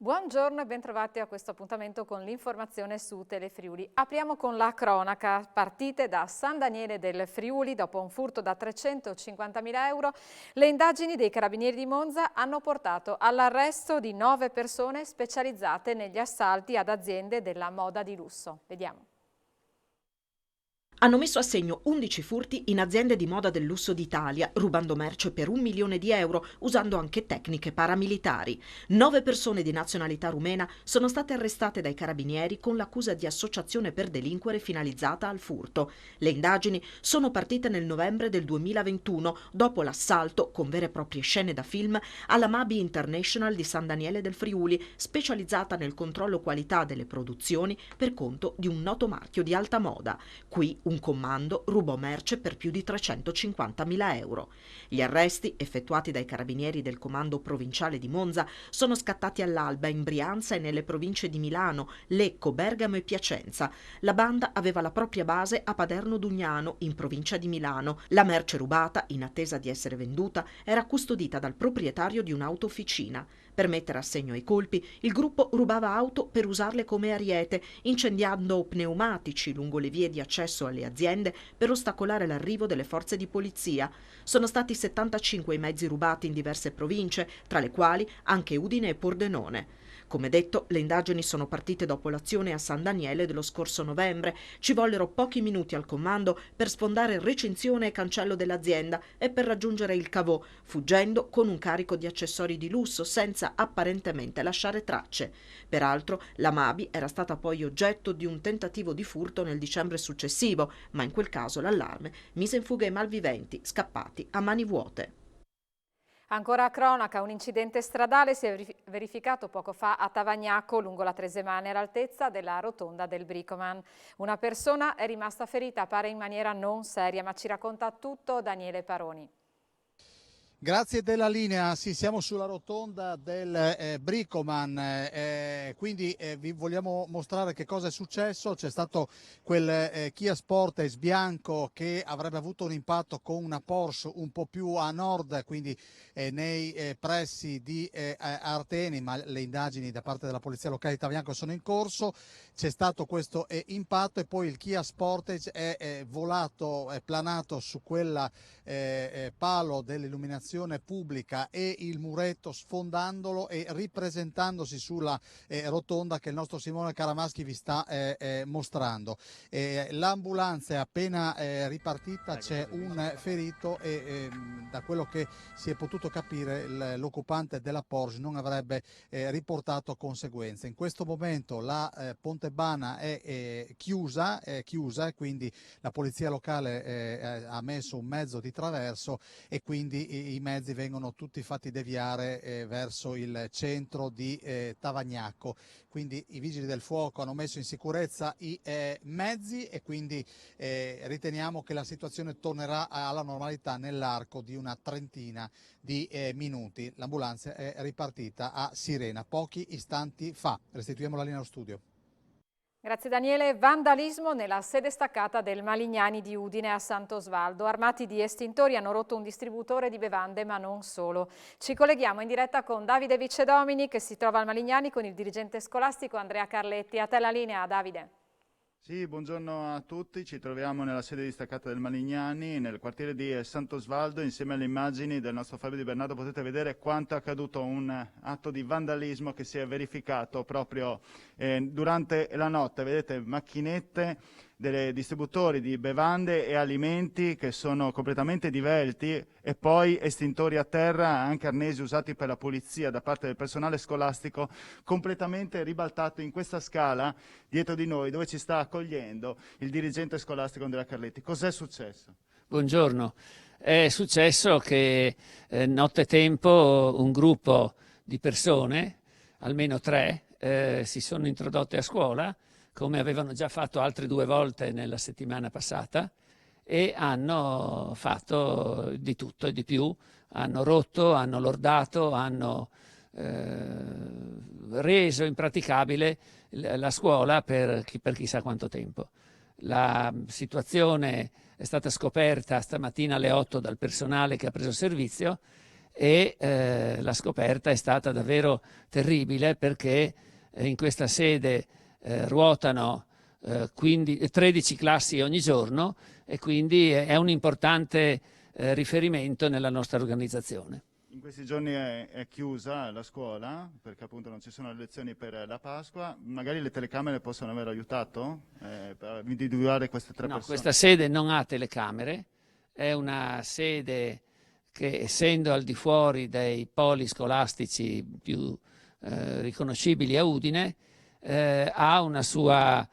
Buongiorno e bentrovati a questo appuntamento con l'informazione su Telefriuli. Apriamo con la cronaca. Partite da San Daniele del Friuli dopo un furto da 350.000 euro. Le indagini dei Carabinieri di Monza hanno portato all'arresto di 9 persone specializzate negli assalti ad aziende della moda di lusso. Vediamo. Hanno messo a segno 11 furti in aziende di moda del lusso d'Italia, rubando merce per 1 milione di euro, usando anche tecniche paramilitari. 9 persone di nazionalità rumena sono state arrestate dai carabinieri con l'accusa di associazione per delinquere finalizzata al furto. Le indagini sono partite nel novembre del 2021, dopo l'assalto, con vere e proprie scene da film, alla Mabi International di San Daniele del Friuli, specializzata nel controllo qualità delle produzioni per conto di un noto marchio di alta moda. Qui un comando rubò merce per più di 350.000 euro. Gli arresti, effettuati dai carabinieri del comando provinciale di Monza, sono scattati all'alba in Brianza e nelle province di Milano, Lecco, Bergamo e Piacenza. La banda aveva la propria base a Paderno Dugnano, in provincia di Milano. La merce rubata, in attesa di essere venduta, era custodita dal proprietario di un'autofficina. Per mettere a segno ai colpi, il gruppo rubava auto per usarle come ariete, incendiando pneumatici lungo le vie di accesso alle aziende per ostacolare l'arrivo delle forze di polizia. Sono stati 75 i mezzi rubati in diverse province, tra le quali anche Udine e Pordenone. Come detto, le indagini sono partite dopo l'azione a San Daniele dello scorso novembre. Ci vollero pochi minuti al comando per sfondare recinzione e cancello dell'azienda e per raggiungere il cavò, fuggendo con un carico di accessori di lusso senza apparentemente lasciare tracce. Peraltro, la Mabi era stata poi oggetto di un tentativo di furto nel dicembre successivo, ma in quel caso l'allarme mise in fuga i malviventi, scappati a mani vuote. Ancora a cronaca, un incidente stradale si è verificato poco fa a Tavagnacco, lungo la Tresemane, all'altezza della rotonda del Bricoman. Una persona è rimasta ferita, pare in maniera non seria, ma ci racconta tutto Daniele Paroni. Grazie della linea, sì, siamo sulla rotonda del Bricoman, quindi vi vogliamo mostrare che cosa è successo. C'è stato quel Kia Sportage bianco che avrebbe avuto un impatto con una Porsche un po' più a nord, quindi nei pressi di Arteni, ma le indagini da parte della polizia locale di Tavagnacco sono in corso. C'è stato questo impatto e poi il Kia Sportage è volato, è planato su quella palo dell'illuminazione pubblica e il muretto, sfondandolo e ripresentandosi sulla rotonda che il nostro Simone Caramaschi vi sta mostrando. L'ambulanza è appena ripartita, c'è un ferito e da quello che si è potuto capire l'occupante della Porsche non avrebbe riportato conseguenze. In questo momento la Pontebana è chiusa e quindi la polizia locale ha messo un mezzo di traverso e quindi i mezzi vengono tutti fatti deviare verso il centro di Tavagnacco. Quindi i vigili del fuoco hanno messo in sicurezza i mezzi e quindi riteniamo che la situazione tornerà alla normalità nell'arco di una trentina di minuti. L'ambulanza è ripartita a sirena pochi istanti fa. Restituiamo la linea allo studio. Grazie Daniele. Vandalismo nella sede staccata del Malignani di Udine a Sant'Osvaldo. Armati di estintori hanno rotto un distributore di bevande, ma non solo. Ci colleghiamo in diretta con Davide Vicedomini che si trova al Malignani con il dirigente scolastico Andrea Carletti. A te la linea, Davide. Sì, buongiorno a tutti, ci troviamo nella sede distaccata del Malignani, nel quartiere di Sant'Osvaldo. Insieme alle immagini del nostro Fabio Di Bernardo potete vedere quanto è accaduto, un atto di vandalismo che si è verificato proprio durante la notte. Vedete macchinette dei distributori di bevande e alimenti che sono completamente divelti e poi estintori a terra, anche arnesi usati per la pulizia da parte del personale scolastico, completamente ribaltato in questa scala dietro di noi dove ci sta accogliendo il dirigente scolastico Andrea Carletti. Cos'è successo? Buongiorno, è successo che nottetempo un gruppo di persone, almeno 3, si sono introdotte a scuola, come avevano già fatto altre 2 volte nella settimana passata, e hanno fatto di tutto e di più, hanno rotto, hanno lordato, hanno reso impraticabile la scuola per chissà quanto tempo. La situazione è stata scoperta stamattina alle 8 dal personale che ha preso servizio e la scoperta è stata davvero terribile, perché in questa sede ruotano 13 classi ogni giorno, e quindi è un importante riferimento nella nostra organizzazione. In questi giorni è chiusa la scuola perché appunto non ci sono le lezioni per la Pasqua. Magari le telecamere possono aver aiutato per individuare queste tre persone? Questa sede non ha telecamere, è una sede che, essendo al di fuori dei poli scolastici più riconoscibili a Udine, ha una sua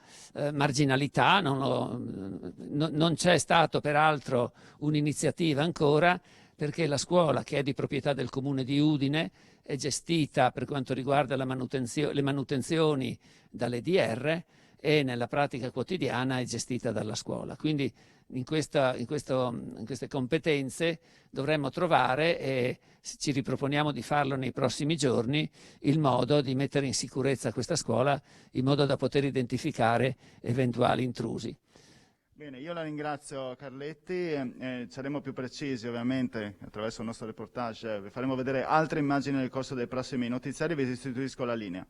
marginalità. Non c'è stato peraltro un'iniziativa ancora, perché la scuola, che è di proprietà del Comune di Udine, è gestita per quanto riguarda le manutenzioni dall'EDR, e nella pratica quotidiana è gestita dalla scuola. Quindi in queste competenze dovremmo trovare, e ci riproponiamo di farlo nei prossimi giorni, il modo di mettere in sicurezza questa scuola, in modo da poter identificare eventuali intrusi. Bene, io la ringrazio Carletti, saremo più precisi ovviamente attraverso il nostro reportage, vi faremo vedere altre immagini nel corso dei prossimi notiziari, vi restituisco la linea.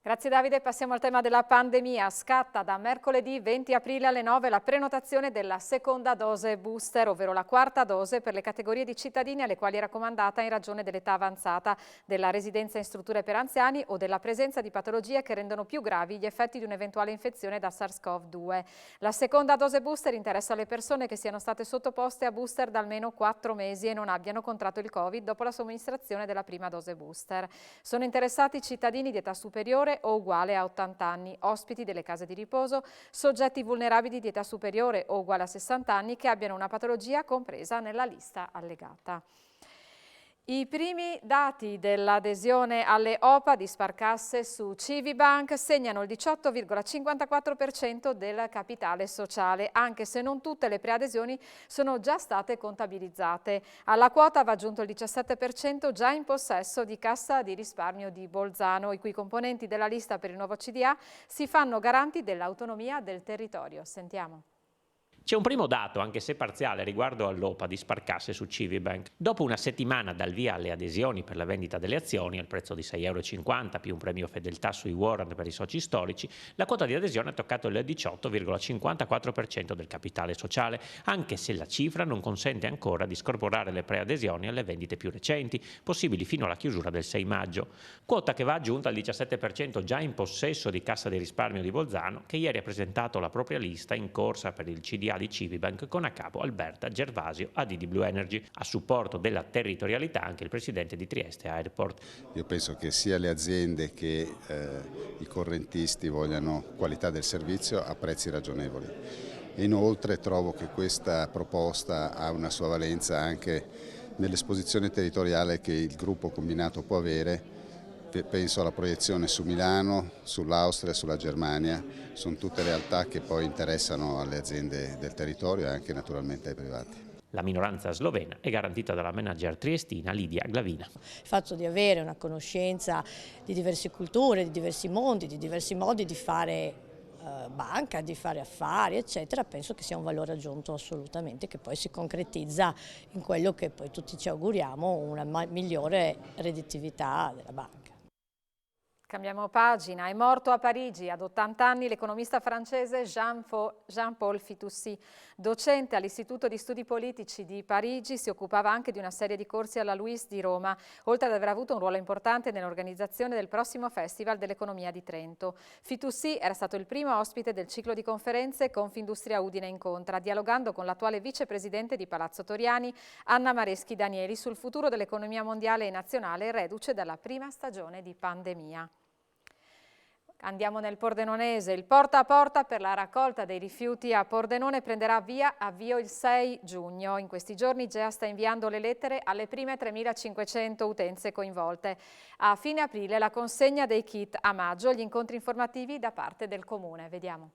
Grazie Davide, passiamo al tema della pandemia. Scatta da mercoledì 20 aprile alle 9 la prenotazione della seconda dose booster, ovvero la quarta dose per le categorie di cittadini alle quali è raccomandata in ragione dell'età avanzata, della residenza in strutture per anziani o della presenza di patologie che rendono più gravi gli effetti di un'eventuale infezione da SARS-CoV-2. La seconda dose booster interessa le persone che siano state sottoposte a booster da almeno 4 mesi e non abbiano contratto il Covid dopo la somministrazione della prima dose booster. Sono interessati cittadini di età superiore o uguale a 80 anni, ospiti delle case di riposo, soggetti vulnerabili di età superiore o uguale a 60 anni che abbiano una patologia compresa nella lista allegata. I primi dati dell'adesione alle OPA di Sparcasse su Civibank segnano il 18,54% del capitale sociale, anche se non tutte le preadesioni sono già state contabilizzate. Alla quota va aggiunto il 17% già in possesso di Cassa di Risparmio di Bolzano, i cui componenti della lista per il nuovo CDA si fanno garanti dell'autonomia del territorio. Sentiamo. C'è un primo dato, anche se parziale, riguardo all'OPA di Sparcasse su Civibank. Dopo una settimana dal via alle adesioni per la vendita delle azioni al prezzo di €6,50 più un premio fedeltà sui warrant per i soci storici, la quota di adesione ha toccato il 18,54% del capitale sociale, anche se la cifra non consente ancora di scorporare le preadesioni alle vendite più recenti, possibili fino alla chiusura del 6 maggio. Quota che va aggiunta al 17% già in possesso di Cassa di Risparmio di Bolzano, che ieri ha presentato la propria lista in corsa per il CDA di Civibank con a capo Alberta Gervasio a Didi Blue Energy. A supporto della territorialità anche il presidente di Trieste Airport. Io penso che sia le aziende che i correntisti vogliano qualità del servizio a prezzi ragionevoli. Inoltre trovo che questa proposta ha una sua valenza anche nell'esposizione territoriale che il gruppo combinato può avere. Penso alla proiezione su Milano, sull'Austria, sulla Germania, sono tutte realtà che poi interessano alle aziende del territorio e anche naturalmente ai privati. La minoranza slovena è garantita dalla manager triestina Lidia Glavina. Il fatto di avere una conoscenza di diverse culture, di diversi mondi, di diversi modi di fare banca, di fare affari, eccetera, penso che sia un valore aggiunto assolutamente, che poi si concretizza in quello che poi tutti ci auguriamo, una migliore redditività della banca. Cambiamo pagina. È morto a Parigi ad 80 anni l'economista francese Jean-Paul Fitoussi. Docente all'Istituto di Studi Politici di Parigi, si occupava anche di una serie di corsi alla LUISS di Roma, oltre ad aver avuto un ruolo importante nell'organizzazione del prossimo Festival dell'Economia di Trento. Fitoussi era stato il primo ospite del ciclo di conferenze Confindustria Udine Incontra, dialogando con l'attuale vicepresidente di Palazzo Toriani, Anna Mareschi Danieli, sul futuro dell'economia mondiale e nazionale reduce dalla prima stagione di pandemia. Andiamo nel Pordenonese. Il porta a porta per la raccolta dei rifiuti a Pordenone prenderà avvio il 6 giugno. In questi giorni GEA sta inviando le lettere alle prime 3.500 utenze coinvolte. A fine aprile la consegna dei kit, a maggio gli incontri informativi da parte del Comune. Vediamo.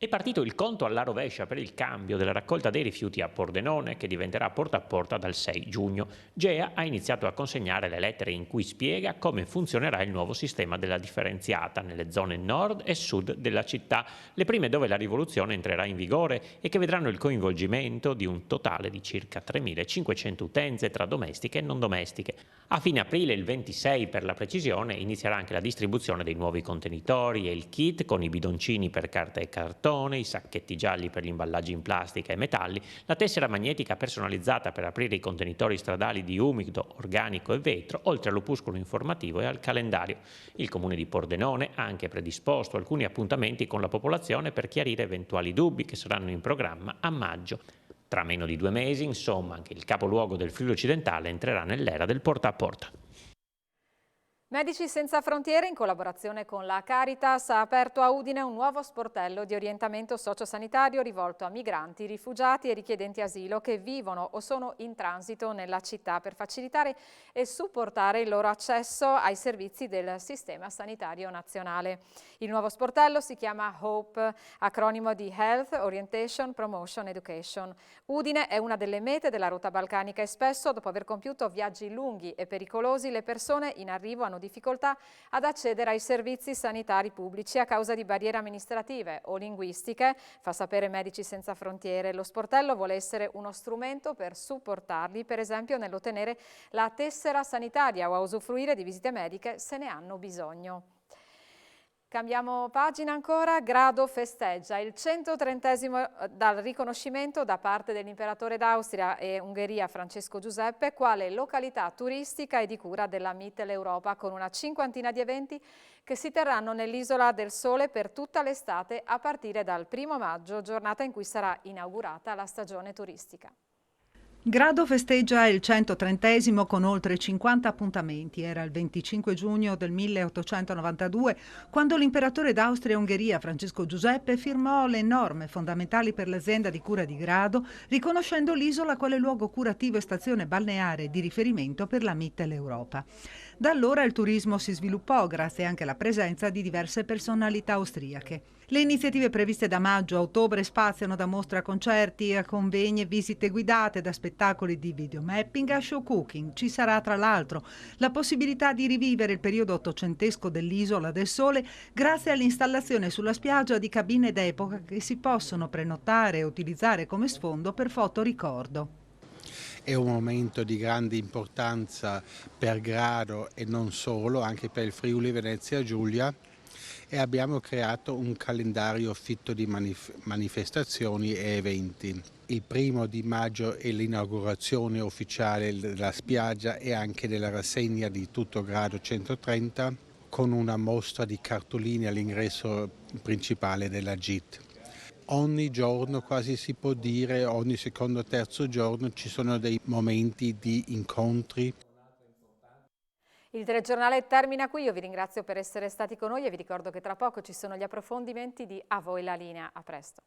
È partito il conto alla rovescia per il cambio della raccolta dei rifiuti a Pordenone, che diventerà porta a porta dal 6 giugno. GEA ha iniziato a consegnare le lettere in cui spiega come funzionerà il nuovo sistema della differenziata nelle zone nord e sud della città, le prime dove la rivoluzione entrerà in vigore e che vedranno il coinvolgimento di un totale di circa 3.500 utenze tra domestiche e non domestiche. A fine aprile, il 26 per la precisione, inizierà anche la distribuzione dei nuovi contenitori e il kit con i bidoncini per carta e cartone, i sacchetti gialli per gli imballaggi in plastica e metalli, la tessera magnetica personalizzata per aprire i contenitori stradali di umido, organico e vetro, oltre all'opuscolo informativo e al calendario. Il Comune di Pordenone ha anche predisposto alcuni appuntamenti con la popolazione per chiarire eventuali dubbi che saranno in programma a maggio. Tra meno di 2 mesi, insomma, anche il capoluogo del Friuli Occidentale entrerà nell'era del porta a porta. Medici Senza Frontiere, in collaborazione con la Caritas, ha aperto a Udine un nuovo sportello di orientamento sociosanitario rivolto a migranti, rifugiati e richiedenti asilo che vivono o sono in transito nella città per facilitare e supportare il loro accesso ai servizi del sistema sanitario nazionale. Il nuovo sportello si chiama HOPE, acronimo di Health, Orientation, Promotion, Education. Udine è una delle mete della rotta balcanica e spesso, dopo aver compiuto viaggi lunghi e pericolosi, le persone in arrivo hanno difficoltà ad accedere ai servizi sanitari pubblici a causa di barriere amministrative o linguistiche, fa sapere Medici Senza Frontiere. Lo sportello vuole essere uno strumento per supportarli, per esempio nell'ottenere la tessera sanitaria o a usufruire di visite mediche se ne hanno bisogno. Cambiamo pagina ancora. Grado festeggia il 130° dal riconoscimento da parte dell'imperatore d'Austria e Ungheria Francesco Giuseppe quale località turistica e di cura della Mitteleuropa, con una 50ina di eventi che si terranno nell'Isola del Sole per tutta l'estate a partire dal 1° maggio, giornata in cui sarà inaugurata la stagione turistica. Grado festeggia il 130° con oltre 50 appuntamenti. Era il 25 giugno del 1892 quando l'imperatore d'Austria e Ungheria Francesco Giuseppe firmò le norme fondamentali per l'azienda di cura di Grado, riconoscendo l'isola quale luogo curativo e stazione balneare di riferimento per la Mitteleuropa. Da allora il turismo si sviluppò grazie anche alla presenza di diverse personalità austriache. Le iniziative previste da maggio a ottobre spaziano da mostre a concerti, a convegni e visite guidate, da spettacoli di videomapping a show cooking. Ci sarà tra l'altro la possibilità di rivivere il periodo ottocentesco dell'Isola del Sole grazie all'installazione sulla spiaggia di cabine d'epoca che si possono prenotare e utilizzare come sfondo per fotoricordo. È un momento di grande importanza per Grado e non solo, anche per il Friuli Venezia Giulia, e abbiamo creato un calendario fitto di manifestazioni e eventi. Il 1° di maggio è l'inaugurazione ufficiale della spiaggia e anche della rassegna di tutto Grado 130 con una mostra di cartoline all'ingresso principale della GIT. Ogni giorno, quasi si può dire, ogni secondo o terzo giorno ci sono dei momenti di incontri. Il telegiornale termina qui, io vi ringrazio per essere stati con noi e vi ricordo che tra poco ci sono gli approfondimenti di A Voi la Linea. A presto.